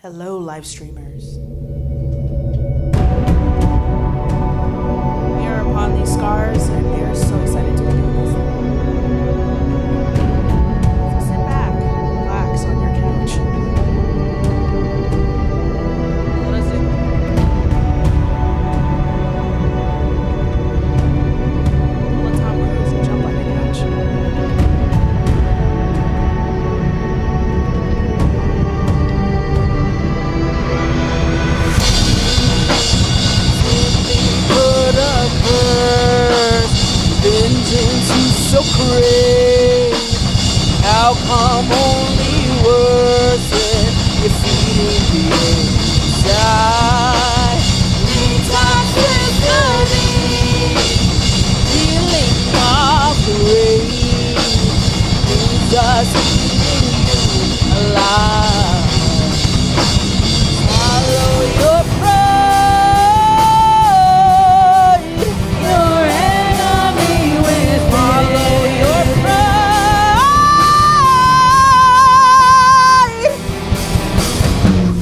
Hello, live streamers. We are upon these scars, and we are so excited to be doing this. So sit back, relax on your couch. Let us do it. Pull a Tom Cruise and jump on your couch. Vengeance is so great. How come only worsen? You're feeding the inside. Detoxicity, feeling of the rain. Who's just eating you alive? Follow your pride. Your enemy with follow your pride.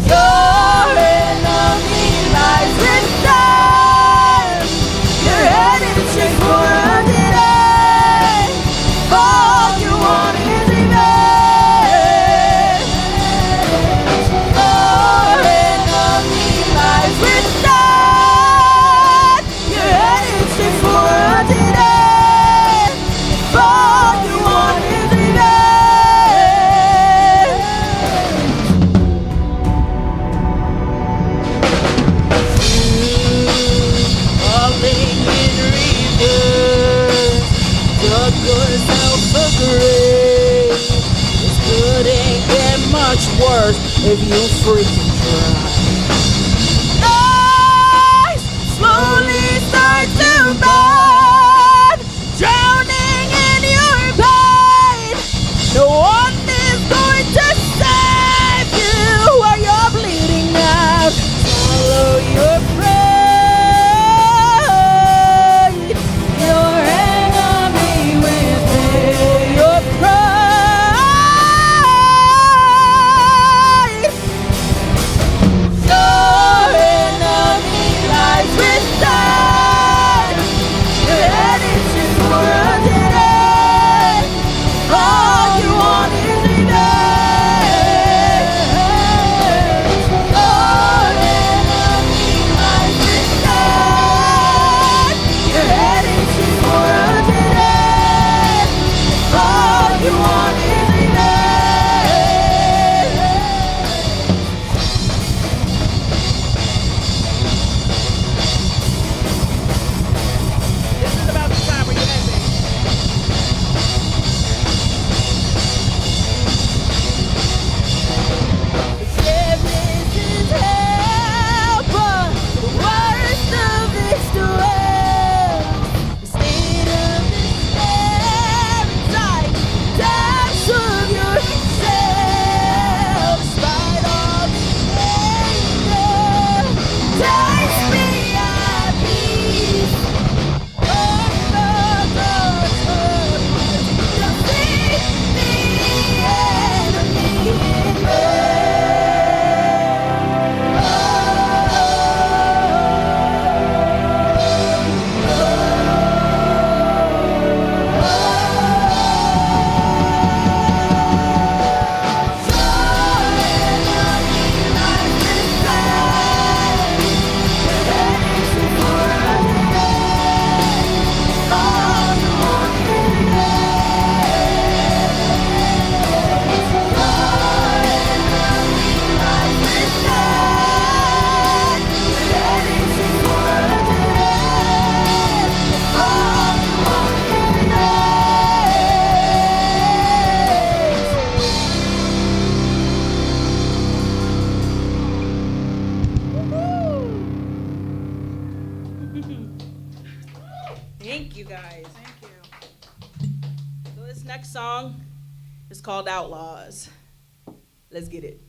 Your enemy lies within. You're headed straight for a dead end. All you want is revenge. Your enemy lies within. You're headed straight for a dead end. All you want is revenge. Falling in reverse. Dug yourself a grave. This couldn't get much worse if you freaking try. Lies slowly start to burn, drowning in your pain. No one is going to save you while you're bleeding out. Follow your pride. Your enemy will pay your price. Your enemy lies within. You're headed straight for a dead end. All you want is revenge. Your enemy lies within. You're headed straight for a dead end. All you want is revenge. This is about the time where you end it. Forgiveness is hell, but the worst of it's dwell. The state of despair inside the depths of yourself. Despite all the anger, takes me at peace. Thank you guys. Thank you. So this next song is called Outlaws. Let's get it.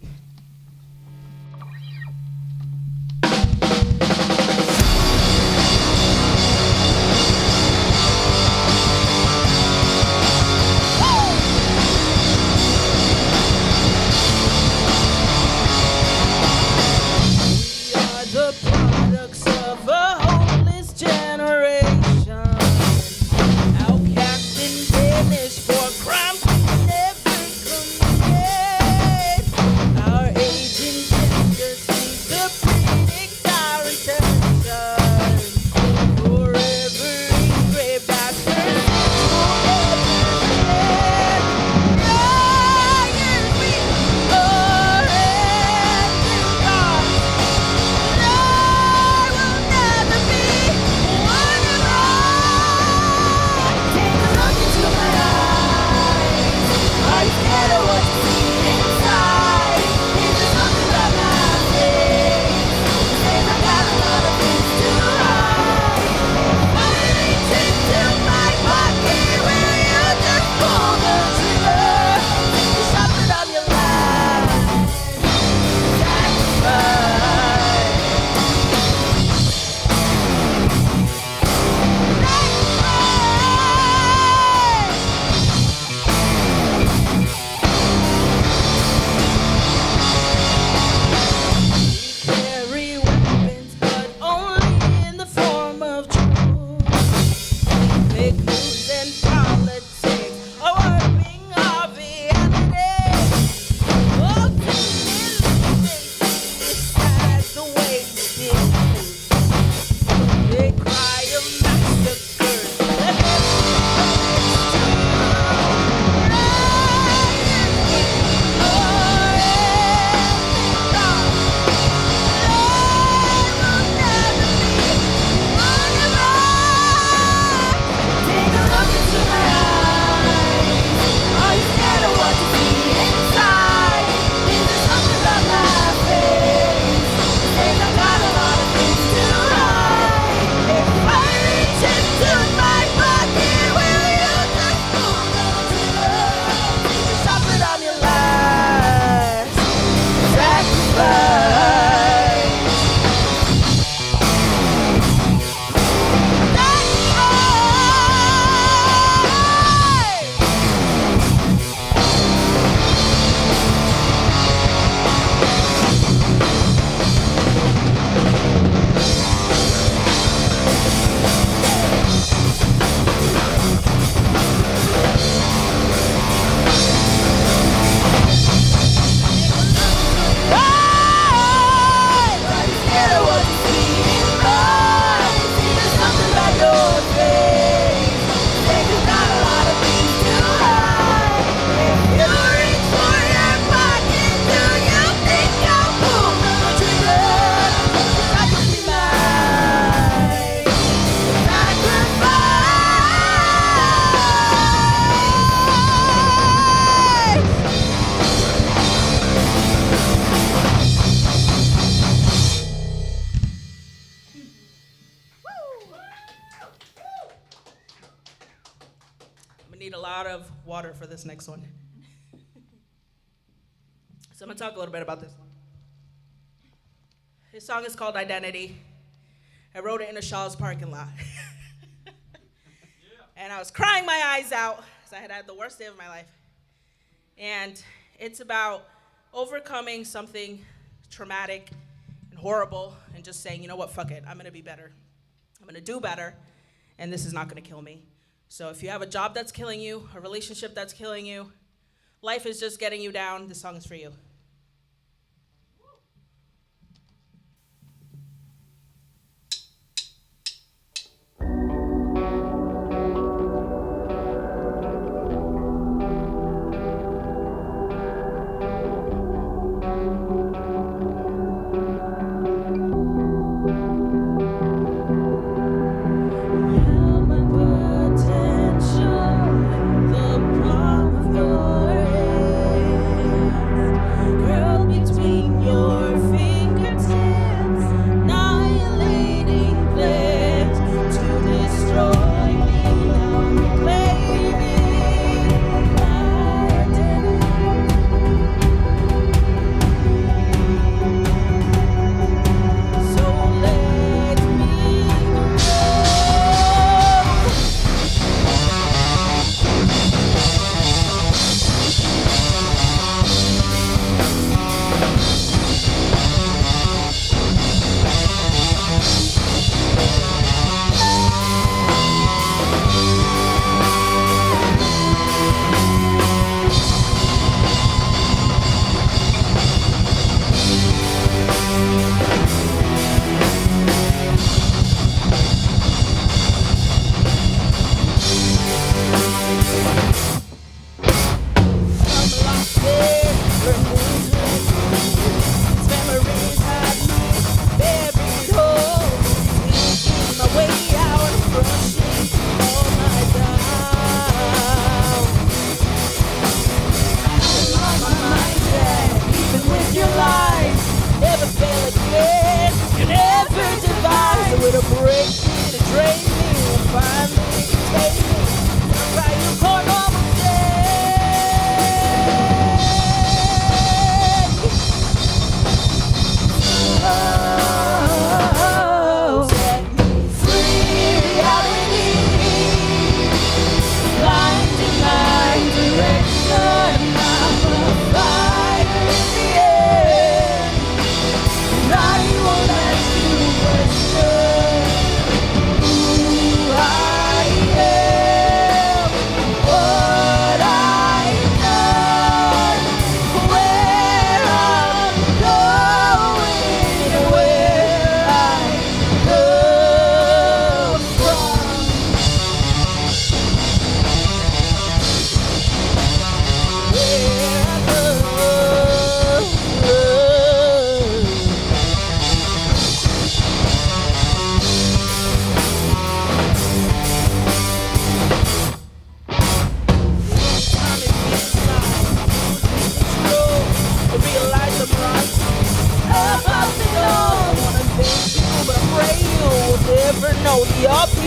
of water for this next one. So I'm gonna talk a little bit about this one. This song is called Identity. I wrote it in a Shaw's parking lot. And I was crying my eyes out because I had had the worst day of my life. And it's about overcoming something traumatic and horrible and just saying, you know what, fuck it, I'm gonna be better. I'm gonna do better, and this is not gonna kill me. So if you have a job that's killing you, a relationship that's killing you, life is just getting you down, this song is for you. Reality.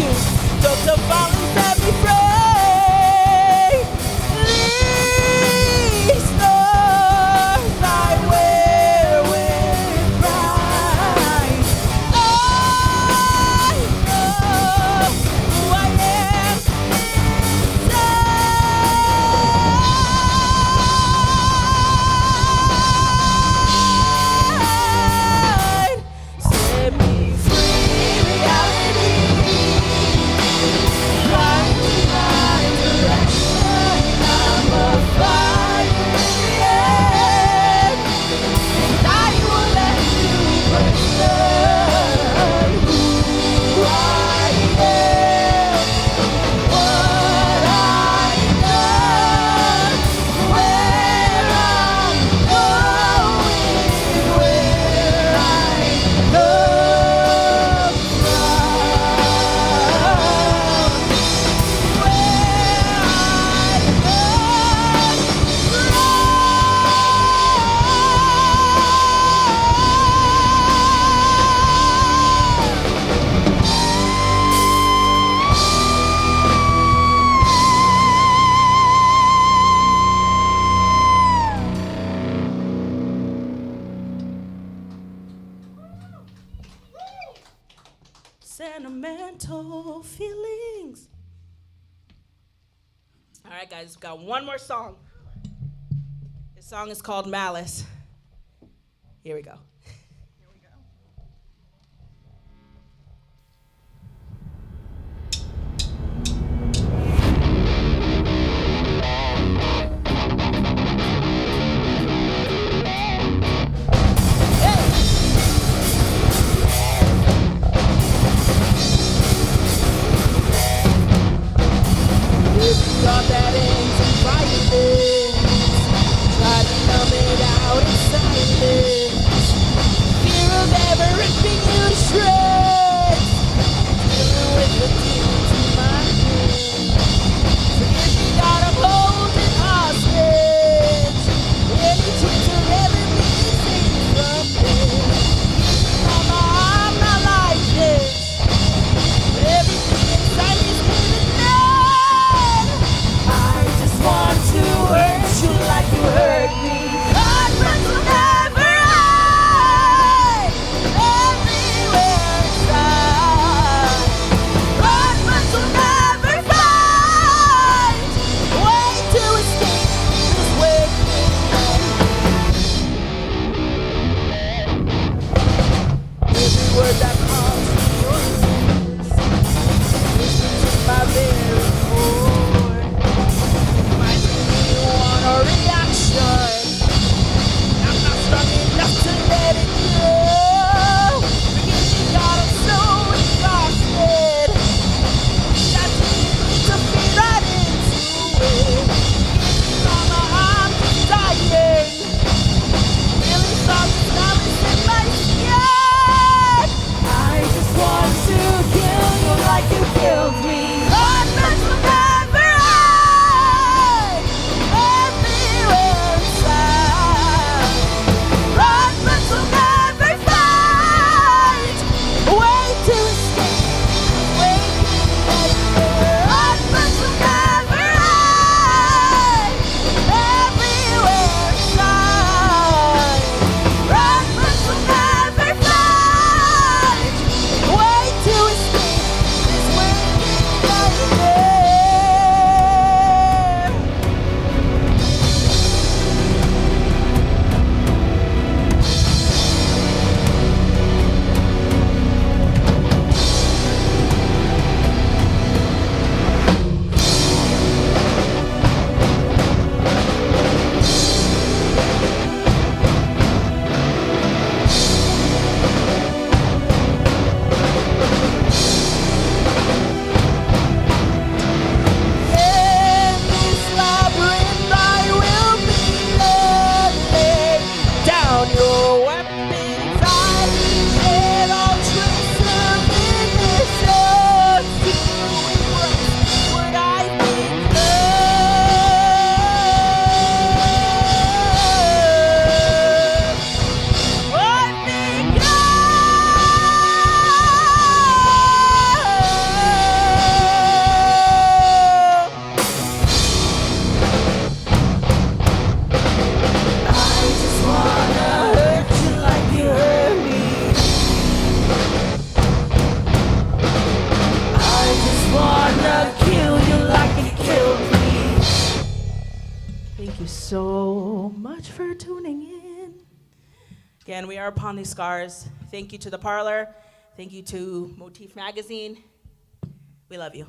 sentimental feelings. All right, guys, we've got one more song. This song is called Malice. Here we go. Thought that ends in violence. Try to numb it out in silence. Fear of ever ripping you to shreds. Dealing with the demons in my head. Forgive me, God, I'm holding hostage. Any chance of ever being saved from this? Mama, I'm not like this. Everything inside me's giving up. I just want to hurt you like you hurt me. God, friends will never hide. Everywhere inside. God, friends will never find. Way to escape this waking night. Every word that comes from your lips, listen to my very core. Might make me want a reaction. I'm not strong enough to let it go. Forgive me, God, I'm so exhausted. I didn't mean to fit right into it. Mama, I'm just dying. Feeling something numbness in my skin. I just want to kill you like you killed me. God, friends will never hide. Everywhere inside. God, friends will never find. A way to escape this waking nightmare. God, friends will never hide. Everywhere inside. God, friends will never find. A way to escape this waking nightmare. In this labyrinth I will be led. Lay down your weapons. I shed all trace of innocence to embrace what I become. What I just wanna hurt you like you hurt me. I just wanna kill you like you killed me. Thank you so much for tuning in. Again, we are Upon These Scars. Thank you to the Parlour. Thank you to Motif Magazine. We love you.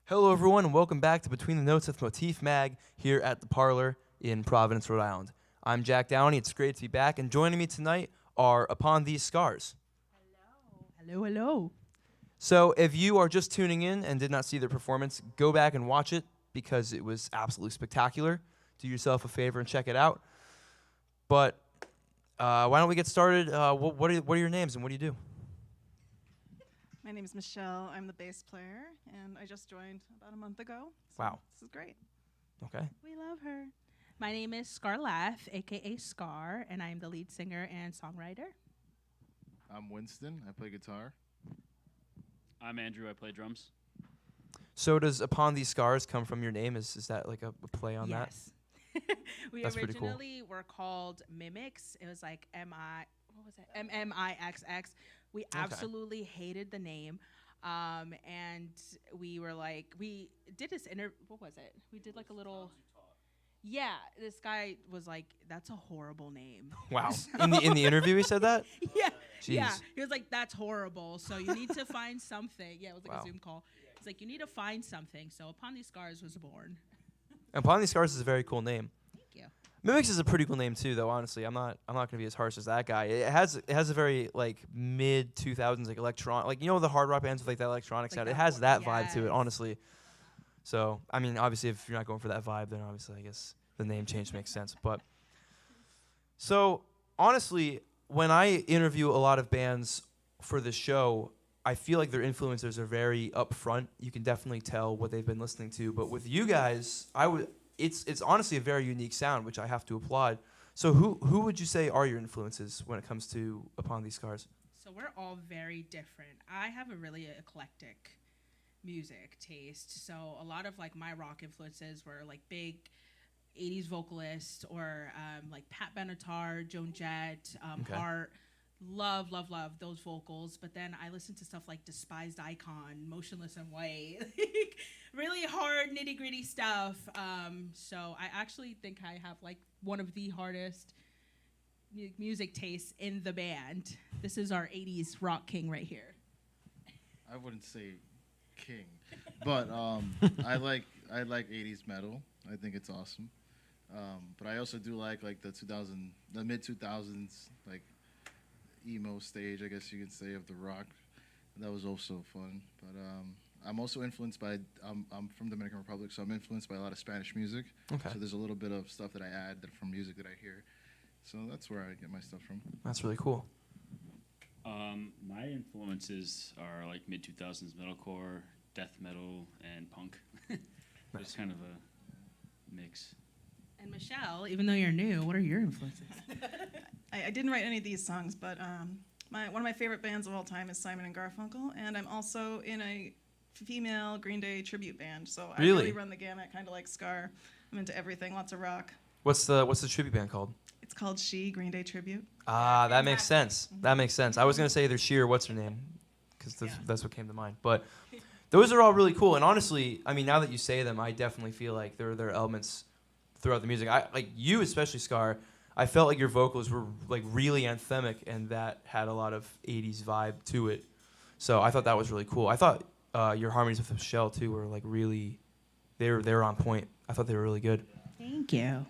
Hello, everyone, and welcome back to Between the Notes with Motif Mag here at the Parlour in Providence, Rhode Island. I'm Jack Downey. It's great to be back, and joining me tonight are Upon These Scars. Hello, hello. So if you are just tuning in and did not see their performance, go back and watch it because it was absolutely spectacular. Do yourself a favor and check it out. But why don't we get started? What are your names and what do you do? My name is Michelle. I'm the bass player, and I just joined about a month ago. So Wow. This is great. Okay. We love her. My name is Scar Laugh, aka Scar, and I'm the lead singer and songwriter. I'm Winston. I play guitar. I'm Andrew. I play drums. So does Upon These Scars come from your name? Is that like a play on that? Yes. We That's pretty cool. originally were called Mimics. It was like MMIXX. We absolutely hated the name. And we were like, we did this what was it? We did like a little. Yeah, this guy was like, "That's a horrible name." Wow. In the interview, he said that? Yeah, Jeez. yeah. He was like, "That's horrible." So you need to find something. Yeah, it was like Wow. a Zoom call. He's like, "You need to find something." So Upon These Scars was born. Upon These Scars is a very cool name. Thank you. Mimics is a pretty cool name too, though. Honestly, I'm not gonna be as harsh as that guy. It has a very like mid 2000s like electron, like the hard rock bands with like that electronic Like sound. that It has that vibe to it, yes. honestly. So I mean, obviously, if you're not going for that vibe, then obviously I guess the name change makes sense. But so honestly, when I interview a lot of bands for this show, I feel like their influencers are very upfront. You can definitely tell what they've been listening to. But with you guys, it's honestly a very unique sound, which I have to applaud. So who would you say are your influences when it comes to Upon These Scars? So we're all very different. I have a really eclectic music taste. So a lot of like my rock influences were like big 80s vocalists or like Pat Benatar, Joan Jett, Okay. Hart. Love those vocals. But then I listen to stuff like Despised Icon, Motionless in White, like really hard nitty gritty stuff. So I actually think I have like one of the hardest music tastes in the band. This is our 80s rock king right here. I wouldn't say king, but I like 80s metal. I think it's awesome. But I also do like the mid 2000s like emo stage, I guess you could say, of the rock. That was also fun. But I'm also influenced by I'm from Dominican Republic, so I'm influenced by a lot of Spanish music. Okay. So there's a little bit of stuff that I add from music that I hear. So that's where I get my stuff from. That's really cool. My influences are like mid 2000s metalcore, death metal, and punk. It's kind of a mix. And Michelle, even though you're new, what are your influences? I didn't write any of these songs, but one of my favorite bands of all time is Simon and Garfunkel, and I'm also in a female Green Day tribute band. So I Really? really run the gamut, kind of like Scar. I'm into everything, lots of rock. What's the tribute band called? It's called She, Green Day Tribute. Ah, that makes sense. That makes sense. I was gonna say either she or what's her name, because Yeah. that's what came to mind. But those are all really cool. And honestly, I mean, now that you say them, I definitely feel like there are elements throughout the music. I like you, especially Scar. I felt like your vocals were like really anthemic, and that had a lot of '80s vibe to it. So I thought that was really cool. I thought your harmonies with Michelle too were like really, they were on point. I thought they were really good. Thank you.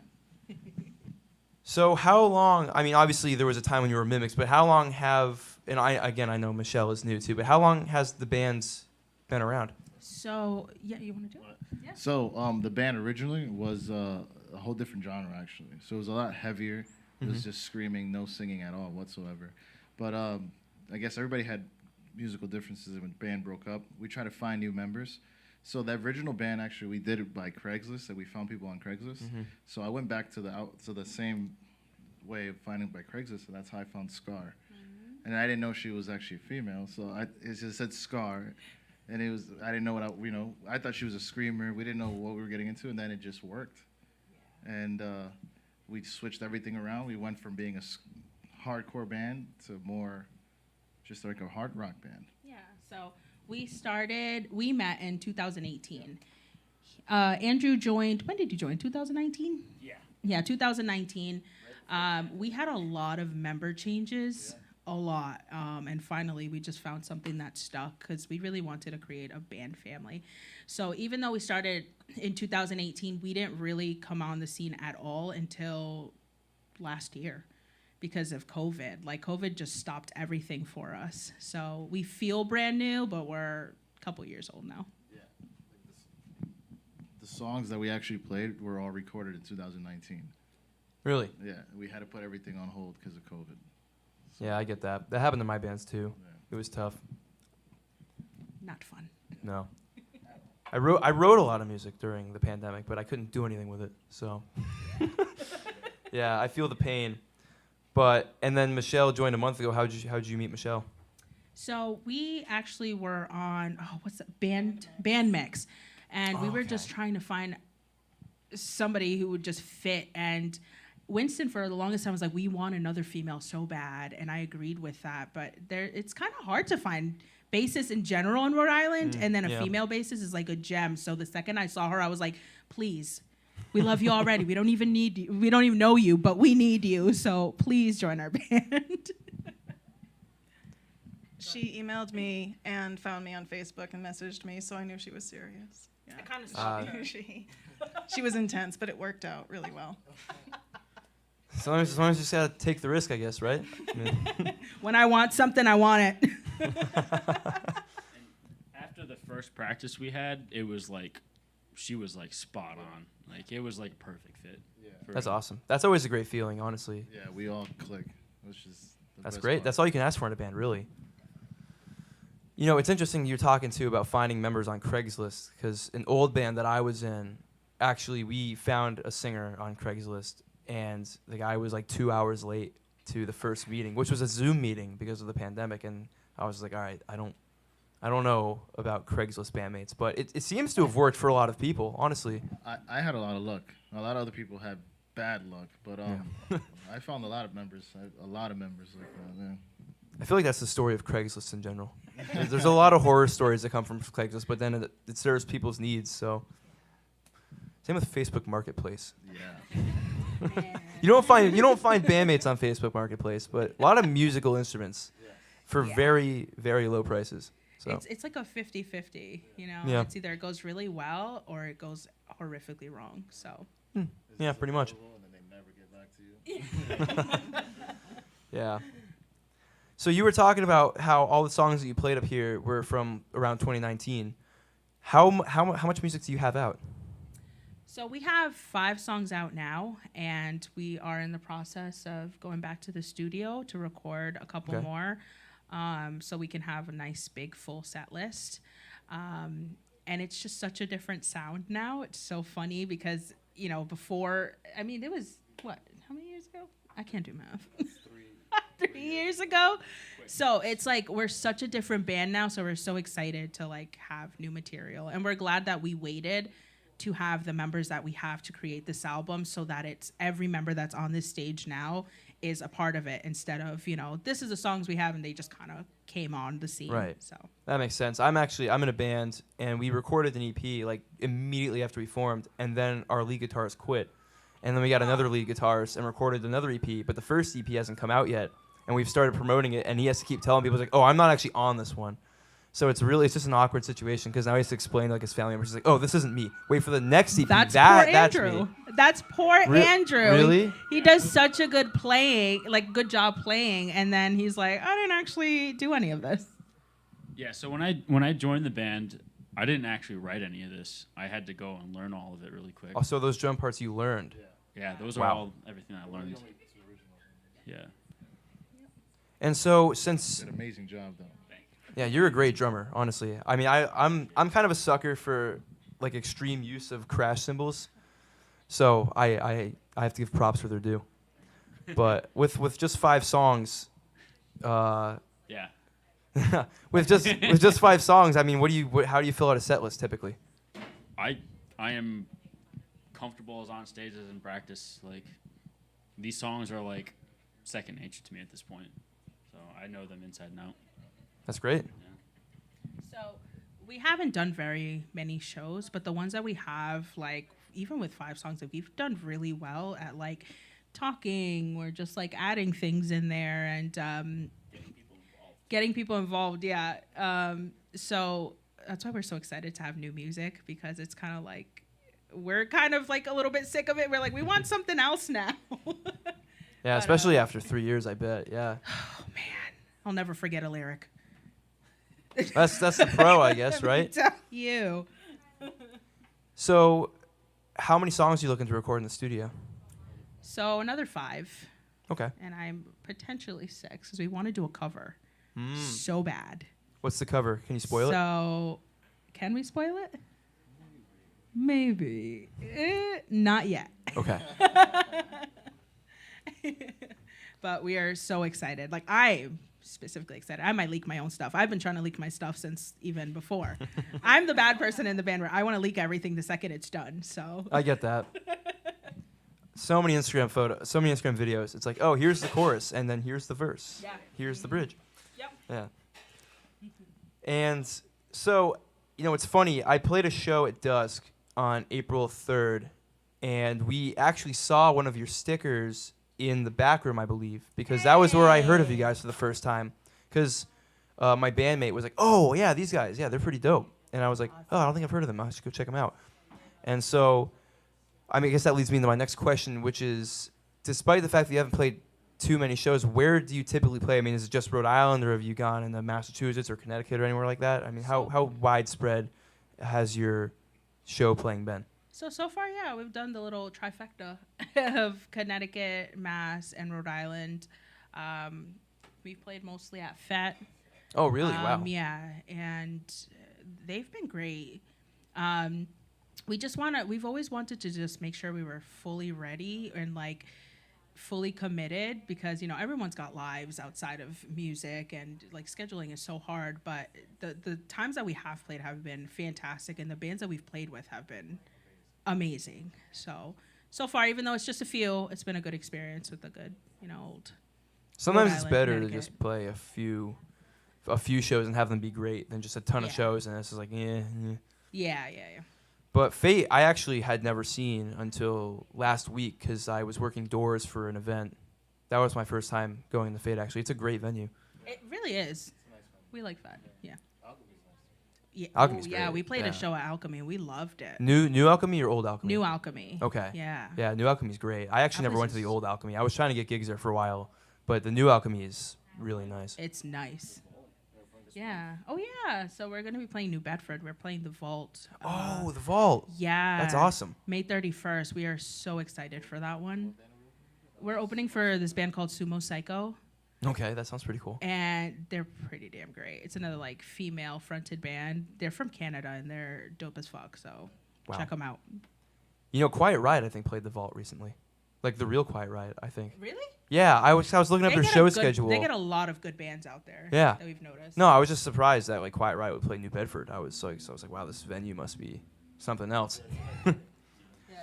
So how long, I mean, obviously there was a time when you were Mimics, but how long I know Michelle is new too, but how long has the bands been around? So, yeah, you want to do it? Yeah. So the band originally was a whole different genre, actually. So it was a lot heavier. It was just screaming, no singing at all whatsoever. But I guess everybody had musical differences, and when the band broke up, we tried to find new members. So the original band, actually, we did it by Craigslist, and we found people on Craigslist. So I went back to the same way of finding by Craigslist, and that's how I found Scar. And I didn't know she was actually female, so it just said Scar. And I didn't know I thought she was a screamer. We didn't know what we were getting into, and then it just worked. And we switched everything around. We went from being a hardcore band to more just like a hard rock band. Yeah, so we met in 2018. Andrew joined, when did you join, 2019? Yeah. Yeah, 2019. We had a lot of member changes. a lot. And finally, we just found something that stuck because we really wanted to create a band family. So even though we started in 2018, we didn't really come on the scene at all until last year because of COVID. Like, COVID just stopped everything for us. So we feel brand new, but we're a couple years old now. The songs that we actually played were all recorded in 2019. Really? Yeah, we had to put everything on hold because of COVID. Yeah, I get that. That happened to my bands too. Yeah. It was tough. Not fun. No. I wrote a lot of music during the pandemic, but I couldn't do anything with it. So yeah, I feel the pain. But and then Michelle joined a month ago. How'd you meet Michelle? So we actually were on what's that band mix, and we were just trying to find somebody who would just fit. And Winston for the longest time was like, we want another female so bad, and I agreed with that. But it's kind of hard to find bassists in general in Rhode Island, and then a female bassist is like a gem. So the second I saw her, I was like, please. We love you already. We don't even need you. We don't even know you, but we need you. So please join our band. She emailed me and found me on Facebook and messaged me, so I knew she was serious. Yeah. I kind of She was intense, but it worked out really well. As long as you just gotta take the risk, I guess, right? I mean, when I want something, I want it. After the first practice we had, it was like, she was like spot on. Like, it was like a perfect fit. Yeah. that's awesome. That's always a great feeling, honestly. Yeah, we all click, which is the That's best great. part. That's all you can ask for in a band, really. You know, it's interesting you're talking to about finding members on Craigslist, because an old band that I was in, actually, we found a singer on Craigslist, and the guy was like 2 hours late to the first meeting, which was a Zoom meeting because of the pandemic, and I was like, all right, I don't know about Craigslist bandmates, but it seems to have worked for a lot of people, honestly. I had a lot of luck. A lot of other people had bad luck, but I found a lot of members. Like that. Yeah. I feel like that's the story of Craigslist in general. There's a lot of horror stories that come from Craigslist, but then it serves people's needs. So, same with Facebook Marketplace. Yeah. You don't find bandmates on Facebook Marketplace, but a lot of musical instruments for very, very low prices. So It's like a 50-50, you know? Yeah. It's either it goes really well or it goes horrifically wrong, so. yeah, pretty much. And then they never get back to you. Yeah. So you were talking about how all the songs that you played up here were from around 2019. How much music do you have out? So we have 5 songs out now, and we are in the process of going back to the studio to record a couple more, so we can have a nice big full set list. And it's just such a different sound now. It's so funny because, you know, before, I mean, it was, what, how many years ago? I can't do math. 3 years ago. So it's like we're such a different band now, so we're so excited to like have new material, and we're glad that we waited to have the members that we have to create this album, so that it's every member that's on this stage now is a part of it, instead of, you know, this is the songs we have and they just kind of came on the scene. Right. So That makes sense. I'm in a band, and we recorded an EP like immediately after we formed, and then our lead guitarist quit, and then we got another lead guitarist and recorded another EP, but the first EP hasn't come out yet, and we've started promoting it, and he has to keep telling people, like, oh, I'm not actually on this one. So it's just an awkward situation, because now he has to explain to like his family members, he's like, oh, this isn't me. Wait for the next EP. that's That's poor Andrew. me. That's poor Andrew. Really? He does such a good job playing, and then he's like, I didn't actually do any of this. Yeah, so when I joined the band, I didn't actually write any of this. I had to go and learn all of it really quick. Oh, so those drum parts you learned. Yeah, those are Wow. all everything I learned. Yeah. And so since Did an amazing job though. yeah, you're a great drummer, honestly. I mean, I'm kind of a sucker for like extreme use of crash cymbals, so I have to give props where they're due. But with just 5 songs, Yeah. with just 5 songs, I mean, how do you fill out a set list typically? I am comfortable as on stage as in practice. Like, these songs are like second nature to me at this point. So I know them inside and out. That's great. So we haven't done very many shows, but the ones that we have, like even with 5 songs, that we've done really well at like talking or just like adding things in there. And Getting people involved, yeah. So that's why we're so excited to have new music, because it's kind of like we're kind of like a little bit sick of it. We're like, we want something else now. Yeah, But, especially after 3 years, I bet. Yeah. Oh man, I'll never forget a lyric. That's the pro, I guess, right? Tell you. So, how many songs are you looking to record in the studio? So another 5, Okay. and I'm potentially 6 because we want to do a cover Mm. so bad. What's the cover? Can you spoil it? So, can we spoil it? Maybe. Not yet. Okay. But we are so excited. Like, I'm specifically excited. I might leak my own stuff. I've been trying to leak my stuff since even before. I'm the bad person in the band where I want to leak everything the second it's done. So I get that. So many Instagram photos, so many Instagram videos. It's like, oh, here's the chorus, and then here's the verse. Yeah. Here's the bridge. Yep. Yeah. And so, it's funny. I played a show at Dusk on April 3rd, and we actually saw one of your stickers in the back room, I believe, because that was where I heard of you guys for the first time. Because my bandmate was like, oh, yeah, these guys, yeah, they're pretty dope. And I was like, oh, I don't think I've heard of them. I should go check them out. And so, I guess that leads me into my next question, which is, despite the fact that you haven't played too many shows, where do you typically play? Is it just Rhode Island, or have you gone into Massachusetts or Connecticut or anywhere like that? How widespread has your show playing been? So far, yeah, we've done the little trifecta of Connecticut, Mass, and Rhode Island. We've played mostly at FET. Oh, really? Wow. Yeah, and they've been great. We've always wanted to just make sure we were fully ready and like fully committed, because everyone's got lives outside of music, and like scheduling is so hard. But the times that we have played have been fantastic, and the bands that we've played with have been amazing. So far, even though it's just a few, it's been a good experience with a good old. Sometimes Rhode it's Island, better to Connecticut. just play a few shows and have them be great than just a ton of Yeah. shows and it's just like, yeah. Yeah. But Fate, I actually had never seen until last week because I was working doors for an event. That was my first time going to Fate, actually. It's a great venue. It really is. We like that. Yeah. Yeah. Alchemy's yeah, great, we played yeah. a show at Alchemy. We loved it. New Alchemy or Old Alchemy? New Alchemy. Okay. Yeah. Yeah, New Alchemy's great. I actually That never place went to the is- Old Alchemy. I was trying to get gigs there for a while, but the New Alchemy is really nice. It's nice. Yeah. Oh yeah. So we're gonna be playing New Bedford. We're playing the Vault. Oh, the Vault. Yeah. That's awesome. May 31st. We are so excited for that one. We're opening for this band called Sumo Psycho, Okay, that sounds pretty cool. and they're pretty damn great. It's another like female fronted band. They're from Canada and they're dope as fuck. So Wow. check them out. Quiet Riot, I think, played the Vault recently. Like the real Quiet Riot, I think. Really? Yeah, I was looking up their show schedule. They get a lot of good bands out there. Yeah. That we've noticed. No, I was just surprised that like Quiet Riot would play New Bedford. I was like, wow, this venue must be something else. Yeah,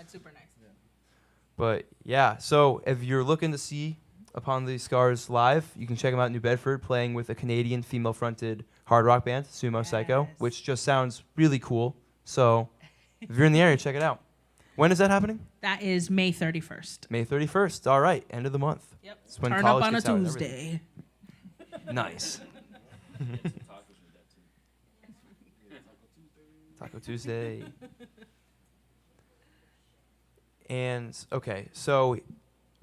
it's super nice. But yeah, so if you're looking to see Upon the Scars live, you can check them out in New Bedford, playing with a Canadian female-fronted hard rock band, Sumo Psycho, Yes. which just sounds really cool. So if you're in the area, check it out. When is that happening? That is May 31st. May 31st. All right, end of the month. Yep. It's when Turn college up on a gets out and everything. Tuesday. Nice. Taco Tuesday. And okay, so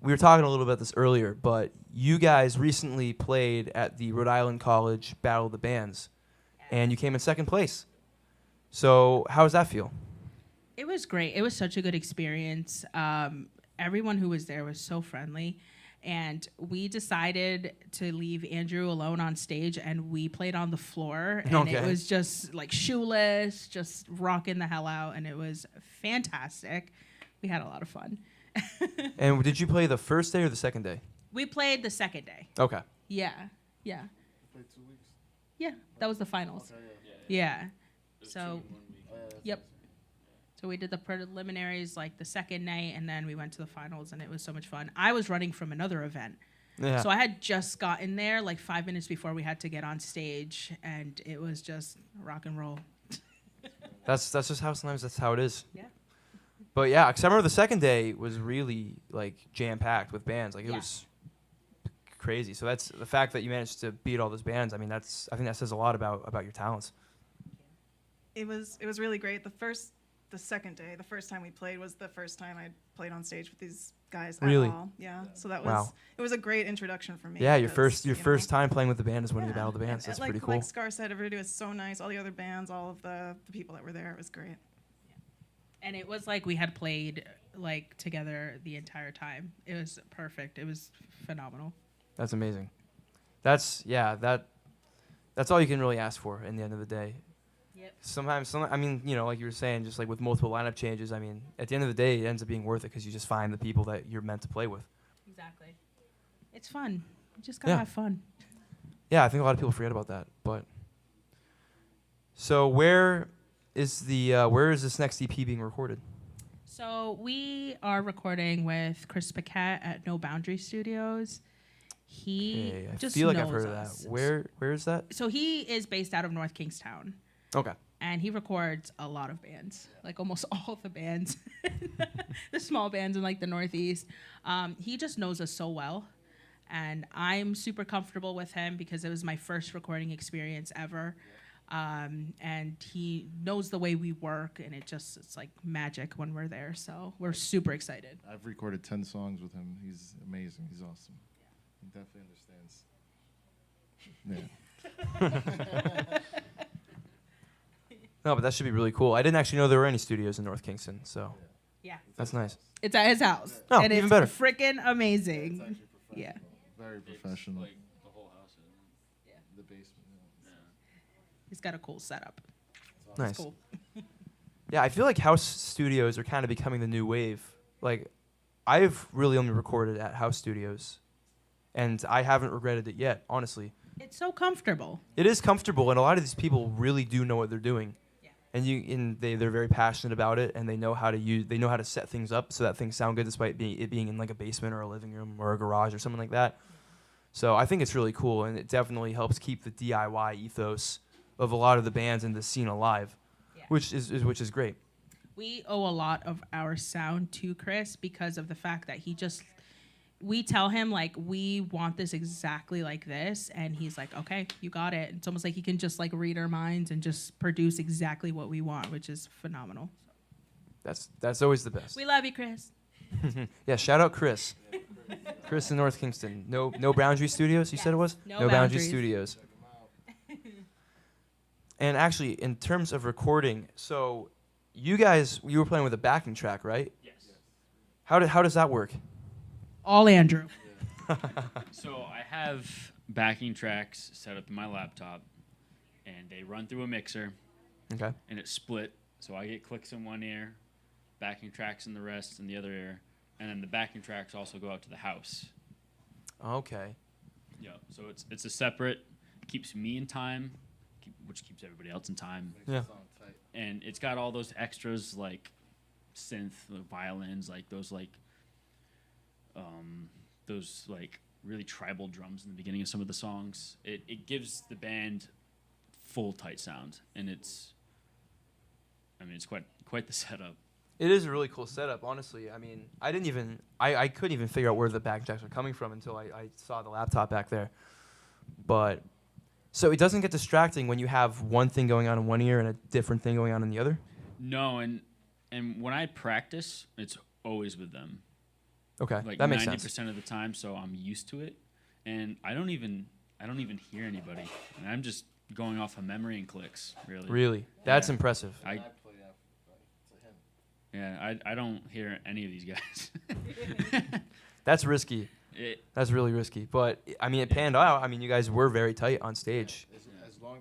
we were talking a little about this earlier, but you guys recently played at the Rhode Island College Battle of the Bands, and you came in second place. So how does that feel? It was great. It was such a good experience. Everyone who was there was so friendly. And we decided to leave Andrew alone on stage, and we played on the floor. And Okay. it was just like shoeless, just rocking the hell out. And it was fantastic. We had a lot of fun. And did you play the first day or the second day? We played the second day. Okay. Yeah. Yeah. Yeah. That was the finals. Yeah. So, yep. So we did the preliminaries like the second night, and then we went to the finals, and it was so much fun. I was running from another event. Yeah. So I had just gotten there like 5 minutes before we had to get on stage, and it was just rock and roll. That's just how sometimes that's how it is. Yeah. But yeah, 'cause I remember the second day was really like jam packed with bands. Like it Yeah. was crazy. So that's the fact that you managed to beat all those bands. I mean, I think that says a lot about your talents. It was really great. The second day, the first time we played was the first time I played on stage with these guys Really? at all. Yeah. So that was Wow. it was a great introduction for me. Yeah, your because, first time playing with the band is winning the yeah, Battle of the Bands. and That's like, pretty cool. Like Scar said, everybody was so nice. All the other bands, all of the people that were there, it was great. And it was like we had played like together the entire time. It was perfect. It was phenomenal. That's amazing. That's all you can really ask for in the end of the day. Yep. Sometimes, I mean, you know, like you were saying, just like with multiple lineup changes, I mean, at the end of the day, it ends up being worth it because you just find the people that you're meant to play with. Exactly. It's fun. You just gotta Yeah. have fun. Yeah, I think a lot of people forget about that. But so where is this next EP being recorded? So we are recording with Chris Paquette at No Boundary Studios. He Okay, I just feel like I've knows heard of us. that. Where is that? So he is based out of North Kingstown. Okay. And he records a lot of bands, like almost all the bands, the small bands in like the Northeast. He just knows us so well, and I'm super comfortable with him because it was my first recording experience ever. And he knows the way we work, and it's like magic when we're there. So we're super excited. I've recorded 10 songs with him. He's amazing. He's awesome. He definitely understands. Yeah. No, but that should be really cool. I didn't actually know there were any studios in North Kingston, so Yeah, that's nice. it's at his house, Oh, and even it's better. freaking amazing. Yeah. Very professional. Like the whole house. The basement. He's got a cool setup. Nice. It's cool. Yeah, I feel like house studios are kind of becoming the new wave. Like, I've really only recorded at house studios, and I haven't regretted it yet, honestly. It's so comfortable. It is comfortable, and a lot of these people really do know what they're doing. Yeah. And they're very passionate about it, and they know how to set things up so that things sound good despite it being in like a basement or a living room or a garage or something like that. So I think it's really cool, and it definitely helps keep the DIY ethos of a lot of the bands in the scene alive, Yeah. which is great. We owe a lot of our sound to Chris because of the fact that we tell him like we want this exactly like this, and he's like, okay, you got it. It's almost like he can just like read our minds and just produce exactly what we want, which is phenomenal. That's always the best. We love you, Chris. Yeah, shout out Chris. Chris in North Kingston. No Boundary Studios, you said it was? No Boundary Boundaries. Studios. And actually, in terms of recording, so you were playing with a backing track, right? Yes. How does that work? All Andrew. So I have backing tracks set up in my laptop, and they run through a mixer, Okay. and it's split. So I get clicks in one ear, backing tracks in the rest in the other ear, and then the backing tracks also go out to the house. Okay. Yeah. So it's a separate, keeps me in time, which keeps everybody else in time, Yeah. and it's got all those extras like synth, the violins, like those really tribal drums in the beginning of some of the songs. It gives the band full tight sound, and it's quite the setup. It is a really cool setup, honestly. I mean, I couldn't even figure out where the backing tracks were coming from until I saw the laptop back there. But so it doesn't get distracting when you have one thing going on in one ear and a different thing going on in the other? No, and when I practice, it's always with them. Okay, Like that makes 90% sense. of the time, so I'm used to it, and I don't even hear anybody, and I'm just going off of memory and clicks. Really? That's Yeah. impressive. I don't hear any of these guys. That's risky. That's really risky. But, I mean, it panned out. I mean, you guys were very tight on stage.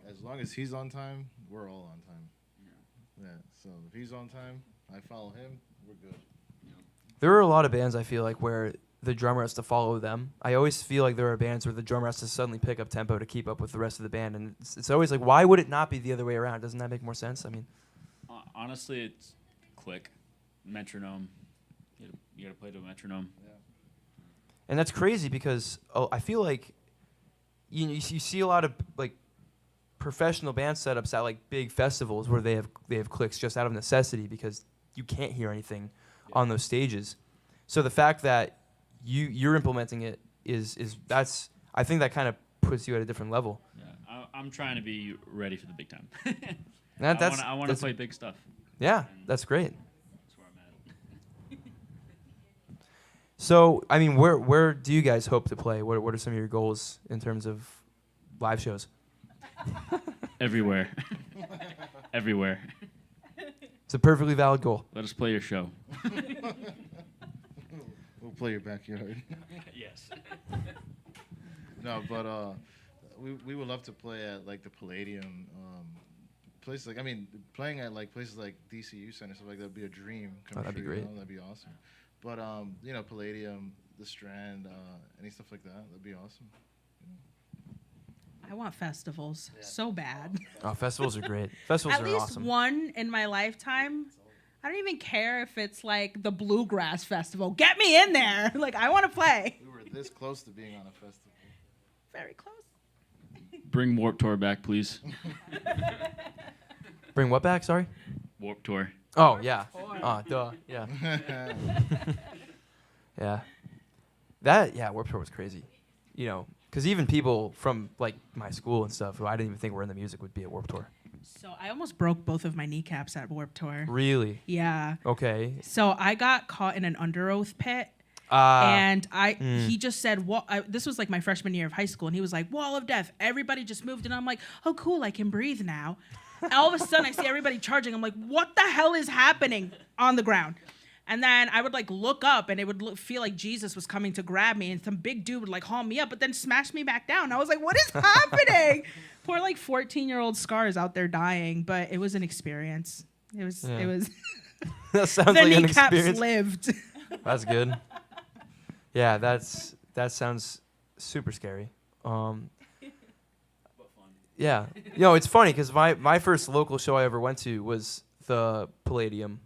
As long as he's on time, we're all on time. Yeah. So if he's on time, I follow him, we're good. There are a lot of bands, I feel like, where the drummer has to follow them. I always feel like there are bands where the drummer has to suddenly pick up tempo to keep up with the rest of the band. And it's always like, why would it not be the other way around? Doesn't that make more sense? I mean, Honestly, it's click, metronome. You gotta play to a metronome. and that's crazy because I feel like you see a lot of like professional band setups at like big festivals where they have clicks just out of necessity because you can't hear anything on those stages. So the fact that you're implementing it that's I think that kind of puts you at a different level. Yeah, I'm trying to be ready for the big time. I want to play big stuff. Yeah, And that's great. That's where I'm at. So, I mean, where do you guys hope to play? What are some of your goals in terms of live shows? Everywhere. Everywhere. It's a perfectly valid goal. Let us play your show. We'll play your backyard. Yes. No, but we would love to play at like the Palladium, places like playing at like places like DCU Center, stuff like that would be a dream come that'd be true. great. You know? That'd be awesome. But Palladium, the Strand, any stuff like that'd be awesome. I want festivals so bad. Oh, festivals are great. Festivals At are least awesome. one in my lifetime. I don't even care if it's like the Bluegrass Festival. Get me in there. Like, I want to play. We were this close to being on a festival. Very close. Bring Warp Tour back, please. Bring what back? Sorry. Warp Tour. Oh yeah. Oh duh. Yeah. Yeah. Warped Tour was crazy. You know, because even people from like my school and stuff who I didn't even think were in the music would be at Warped Tour. So I almost broke both of my kneecaps at Warped Tour. Really? Yeah. Okay. So I got caught in an under oath pit. And he just said, this was like my freshman year of high school, and he was like, wall of death. Everybody just moved, and I'm like, oh, cool, I can breathe now. And all of a sudden, I see everybody charging. I'm like, what the hell is happening on the ground? And then I would like look up, and it would feel like Jesus was coming to grab me, and some big dude would like haul me up, but then smash me back down. I was like, what is happening? Poor like 14-year-old scars out there dying, but it was an experience. It was. That sounds The like an kneecaps experience. lived. That's good. Yeah, that sounds super scary. Yeah, it's funny because my first local show I ever went to was the Palladium,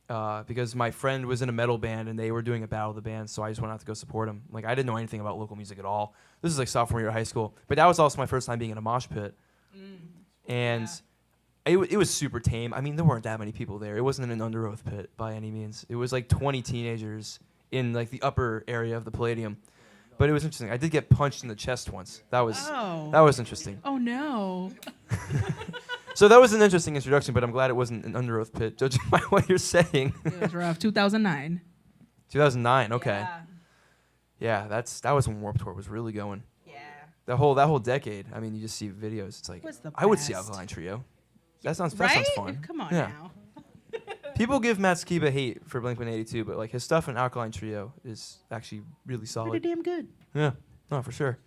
because my friend was in a metal band and they were doing a battle of the bands, so I just went out to go support them. Like I didn't know anything about local music at all. This is like sophomore year of high school, but that was also my first time being in a mosh pit, and it was super tame. I mean, there weren't that many people there. It wasn't an under oath pit by any means. It was like 20 teenagers in like the upper area of the Palladium. But it was interesting. I did get punched in the chest once. That was interesting. Oh no. So that was an interesting introduction, but I'm glad it wasn't an under oath pit, judging by what you're saying. It was rough. 2009. 2009, okay. Yeah, that was when Warped Tour was really going. Yeah. That whole decade. I mean, you just see videos. It's like Was the I would see best. Alkaline Trio. That sounds Right? fun. Come on Yeah. now. People give Matt Skiba hate for Blink-182, but like his stuff in Alkaline Trio is actually really solid. Pretty damn good. Yeah, no, for sure.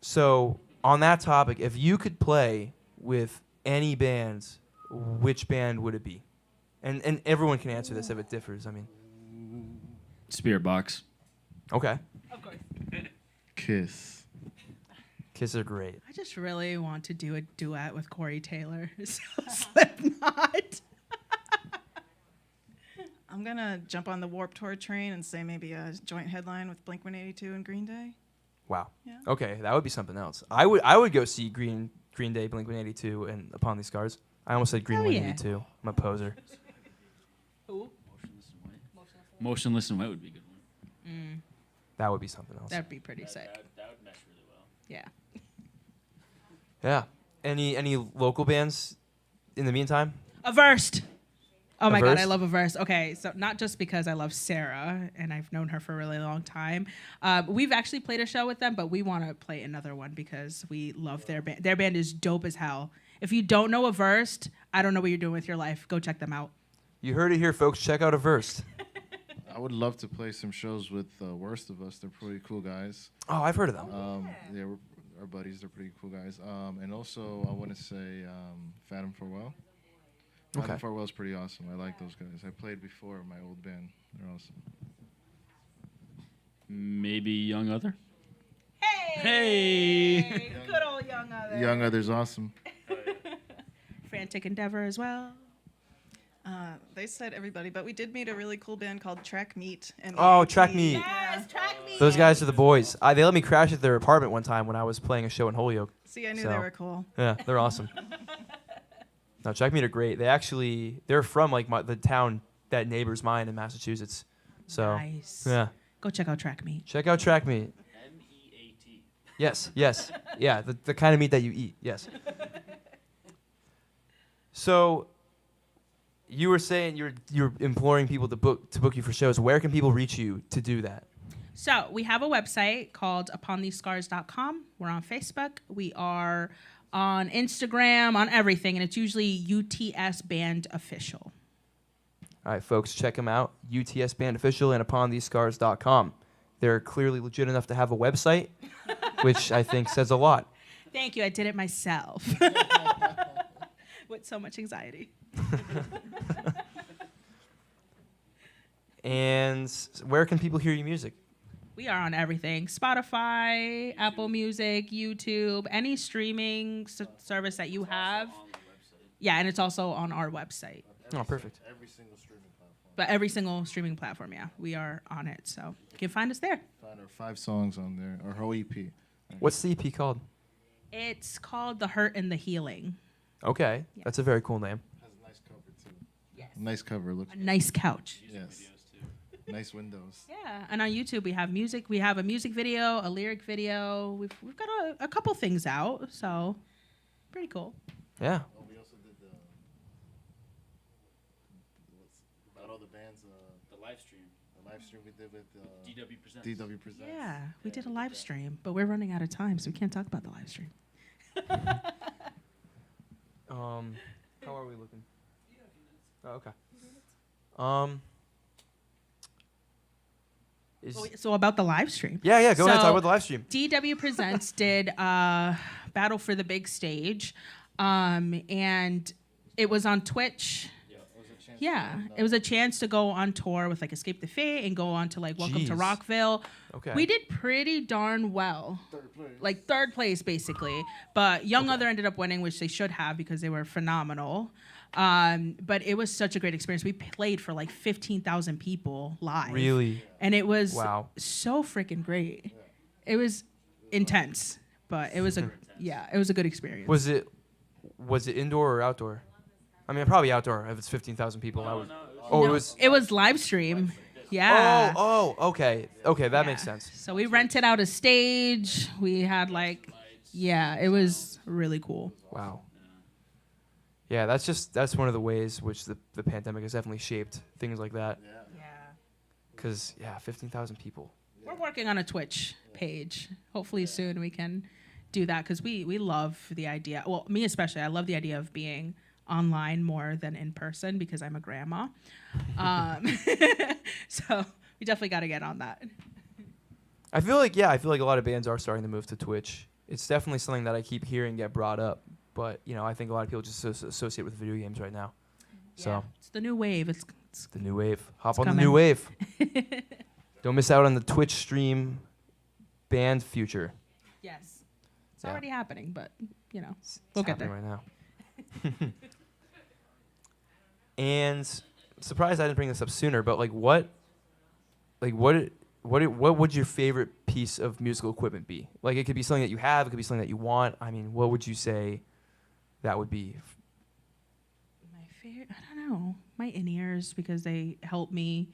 So, on that topic, if you could play with any band, which band would it be? And everyone can answer this if it differs. I mean, Spirit Box. okay. Of course. Kiss. Kiss are great. I just really want to do a duet with Corey Taylor. So Slipknot. I'm gonna jump on the Warped Tour train and say maybe a joint headline with Blink-182 and Green Day. Wow. Yeah. Okay, that would be something else. I would go see Green Day, Blink-182, and Upon These Scars. I almost said Green Hell yeah. 182. I'm a poser. Who? Motionless and White would be a good one. That would be something else. That'd be pretty sick. That would mesh really well. Yeah. Yeah. Any local bands in the meantime? Averst. Oh my God, Averst? I love Averst. Okay, so not just because I love Sarah and I've known her for a really long time. We've actually played a show with them, but we want to play another one because we love their band. Their band is dope as hell. If you don't know Averst, I don't know what you're doing with your life. Go check them out. You heard it here, folks. Check out Averst. I would love to play some shows with Worst of Us. They're pretty cool guys. Oh, I've heard of them. Yeah, we're our buddies. They're pretty cool guys. And also, I want to say Fathom Farewell. Fathom Okay. Farewell is pretty awesome. I like those guys. I played before in my old band. They're awesome. Maybe Young Other. Hey! Good old Young Other. Young Other's awesome. Frantic Endeavor as well. They said everybody, but we did meet a really cool band called Track Meet. Oh, Track Meet. Yes, track me. Those guys are the boys. They let me crash at their apartment one time when I was playing a show in Holyoke. See, I knew So- they were cool. Yeah, they're awesome. No, Track Meet are great. They're from like the town that neighbors mine in Massachusetts. So Nice. yeah, go check out Track Meet. Check out Track Meet. MEAT. Yes, yes. Yeah, the kind of meat that you eat. Yes. So you were saying you're imploring people to book you for shows. Where can people reach you to do that? So we have a website called uponthesescars.com. We're on Facebook. We are on Instagram, on everything, and it's usually UTS Band Official. All right, folks, check them out. UTS Band Official and uponthesescars.com. They're clearly legit enough to have a website, which I think says a lot. Thank you. I did it myself with so much anxiety. And where can people hear your music? We are on everything. Spotify, Apple Music, YouTube, any streaming service that you have. Yeah, and it's also on our website. Oh, perfect. Every single streaming platform. But every single streaming platform, yeah, we are on it. So you can find us there. Find our 5 songs on there, our whole EP. What's the EP called? It's called The Hurt and the Healing. Okay, Yeah. that's a very cool name. Has a nice cover too. Yes. Nice cover. Looks. A nice couch. Yes. Nice windows. Yeah, and on YouTube we have music. We have a music video, a lyric video. We've got a couple things out, so pretty cool. Yeah. Oh, we also did about all the bands. The live stream. The live stream we did with DW Presents. DW Presents. Yeah, we did a live stream, but we're running out of time, so we can't talk about the live stream. How are we looking? Oh, okay. So about the live stream. Yeah, go ahead, talk So- about the live stream. DW Presents did Battle for the Big Stage, and it was on Twitch. Yeah, it was a chance to go on tour with like Escape the Fate and go on to like Welcome to Jeez. Rockville. Okay. We did pretty darn well. Third place. Like third place basically, but Young Okay. Other ended up winning, which they should have because they were phenomenal. But it was such a great experience. We played for like 15,000 people live. Really? And it was Wow. so freaking great. It was intense, but it was a it was a good experience. Was it indoor or outdoor? I mean, probably outdoor. If it's 15,000 people, I would. Oh, No, it was. It was live stream. Yeah. Oh, okay, that Yeah. makes sense. So we rented out a stage. We had like, it was really cool. Wow. Yeah, that's one of the ways which the pandemic has definitely shaped things like that. Yeah. Because 15,000 people. We're working on a Twitch page. Hopefully soon we can do that because we love the idea. Well, me especially. I love the idea of being online more than in person because I'm a grandma. So we definitely got to get on that. I feel like a lot of bands are starting to move to Twitch. It's definitely something that I keep hearing get brought up, but I think a lot of people just associate with video games right now. So It's the new wave. It's the new wave. Hop It's on the coming. new wave. Don't miss out on the Twitch stream band future. yes. It's Yeah. already happening, but It's we'll get happening there. right now. And surprised I didn't bring this up sooner, but what would your favorite piece of musical equipment be? Like, it could be something that you have, it could be something that you want. I mean, what would you say that would be? My favorite, I don't know, my in-ears because they help me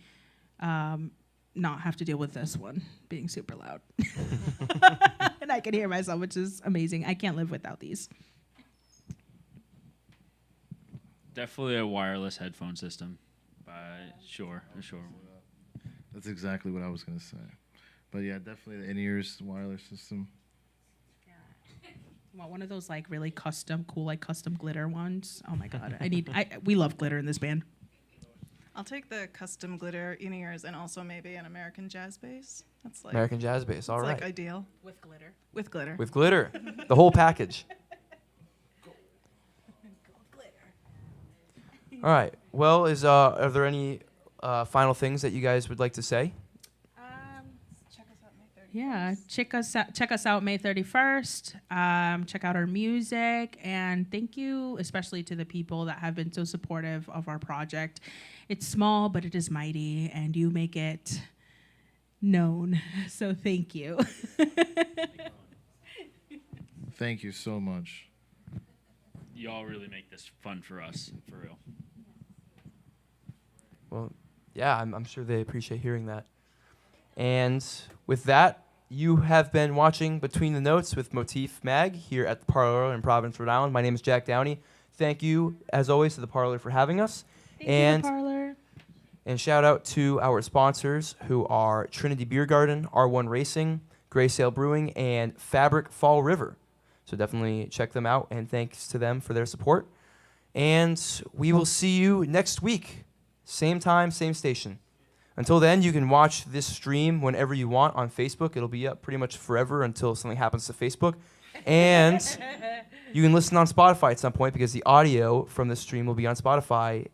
not have to deal with this one being super loud. And I can hear myself, which is amazing. I can't live without these. Definitely a wireless headphone system. Sure. That's exactly what I was gonna say. But yeah, definitely the in-ears wireless system. I want one of those like really custom glitter ones. Oh my god, we love glitter in this band. I'll take the custom glitter in-ears and also maybe an American jazz bass. That's like American jazz bass, all it's right. like ideal With glitter. with glitter. With glitter, the whole package. All right. Well, are there any final things that you guys would like to say? Yeah, check us out May 31st. Check out our music, and thank you especially to the people that have been so supportive of our project. It's small, but it is mighty, and you make it known. So thank you. Thank you so much. Y'all really make this fun for us, for real. Well, yeah, I'm sure they appreciate hearing that. And with that, you have been watching Between the Notes with Motif Mag here at the Parlour in Providence, Rhode Island. My name is Jack Downey. Thank you, as always, to the Parlour for having us. Thank you, Parlour. And shout out to our sponsors, who are Trinity Beer Garden, R1 Racing, Gray Sail Brewing, and Fabric Fall River. So definitely check them out, and thanks to them for their support. And we will see you next week. Same time, same station. Until then, you can watch this stream whenever you want on Facebook. It'll be up pretty much forever until something happens to Facebook. And you can listen on Spotify at some point, because the audio from this stream will be on Spotify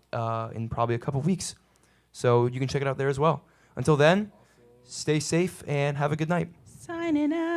in probably a couple weeks. So you can check it out there as well. Until then, stay safe and have a good night. Signing out.